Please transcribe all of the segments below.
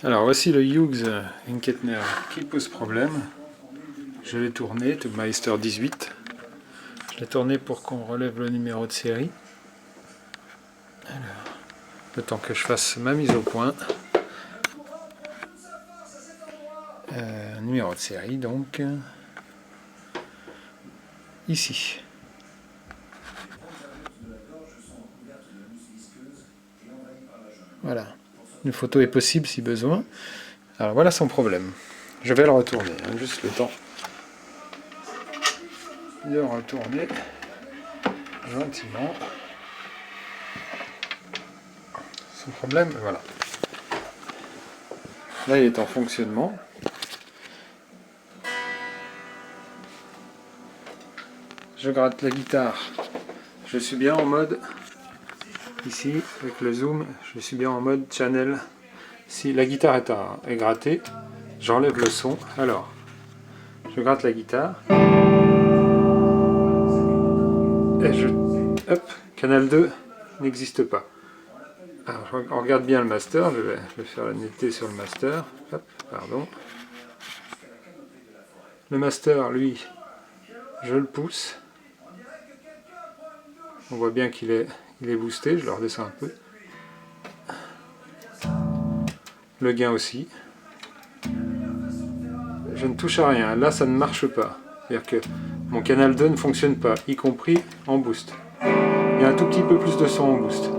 Alors voici le Hughes Enketner qui pose problème. Je l'ai tourné, Tubmeister 18. Je l'ai tourné pour qu'on relève le numéro de série. Alors, le temps que je fasse ma mise au point. Numéro de série donc ici. Voilà. Une photo est possible si besoin. Alors voilà son problème. Je vais le retourner, hein, juste le temps de retourner gentiment. Son problème, voilà. Là il est en fonctionnement. Je gratte la guitare. Je suis bien en mode, ici avec le zoom, je suis bien en mode channel. Si la guitare est grattée, j'enlève le son. Alors, je gratte la guitare. Et hop, canal 2 n'existe pas. Alors, on regarde bien le master, je vais faire la netteté sur le master. Hop, pardon. Le master, lui, je le pousse. On voit bien qu'il est boosté, je le redescends un peu. Le gain aussi. Je ne touche à rien, là ça ne marche pas. C'est-à-dire que mon canal 2 ne fonctionne pas, y compris en boost. Il y a un tout petit peu plus de son en boost.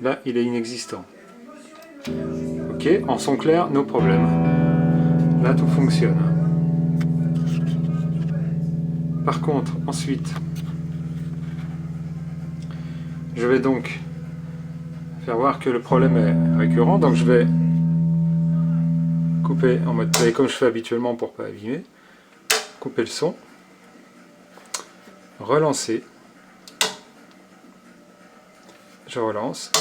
Là, il est inexistant. Ok, en son clair, no problème. Là, tout fonctionne. Par contre, ensuite, je vais donc faire voir que le problème est récurrent. Donc je vais couper en mode play comme je fais habituellement pour ne pas abîmer. Couper le son. Relancer. Je relance.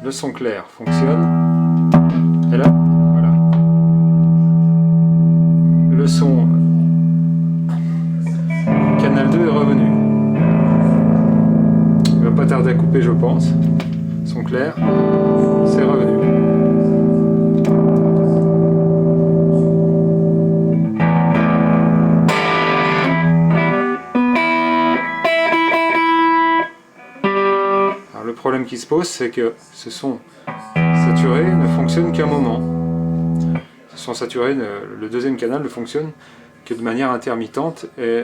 Le son clair fonctionne. Et là, voilà. Le son canal 2 est revenu. Il ne va pas tarder à couper, je pense. Son clair, c'est revenu. Alors, le problème qui se pose, c'est que ce son saturé ne fonctionne qu'un moment. Ce son saturé, le deuxième canal ne fonctionne que de manière intermittente et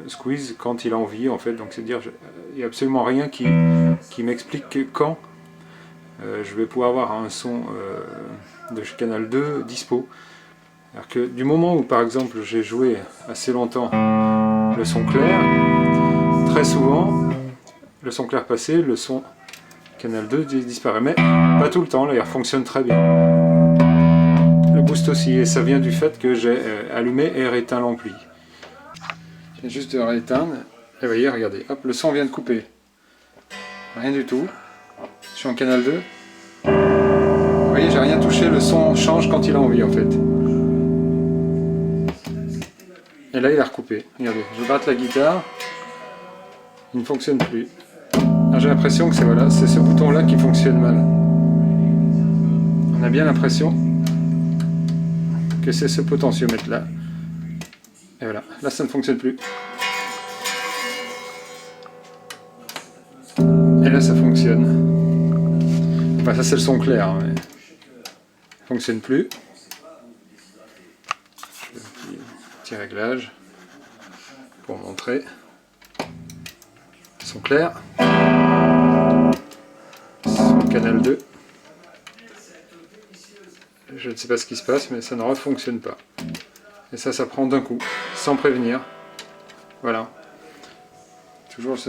squeeze quand il a envie en fait. Donc c'est dire, il n'y a absolument rien qui m'explique quand je vais pouvoir avoir un son de canal 2 dispo. Alors que du moment où par exemple j'ai joué assez longtemps le son clair, très souvent le son clair passé, le son canal 2 disparaît, mais pas tout le temps, là il fonctionne très bien. Le boost aussi, et ça vient du fait que j'ai allumé et rééteint l'ampli. J'ai juste de rééteindre, et vous voyez, regardez, hop, le son vient de couper. Rien du tout. Je suis en canal 2. Vous voyez, j'ai rien touché, le son change quand il a envie en fait. Et là, il a recoupé. Regardez, je gratte la guitare, il ne fonctionne plus. J'ai l'impression que c'est voilà, ce bouton-là qui fonctionne mal. On a bien l'impression que c'est ce potentiomètre-là. Et voilà, là ça ne fonctionne plus. Et là ça fonctionne. Enfin ça c'est le son clair, hein, mais ça ne fonctionne plus. Je fais un petit réglage pour montrer. Son clair. Son canal 2. Je ne sais pas ce qui se passe, mais ça ne refonctionne pas. Et ça prend d'un coup, sans prévenir. Voilà. Toujours ce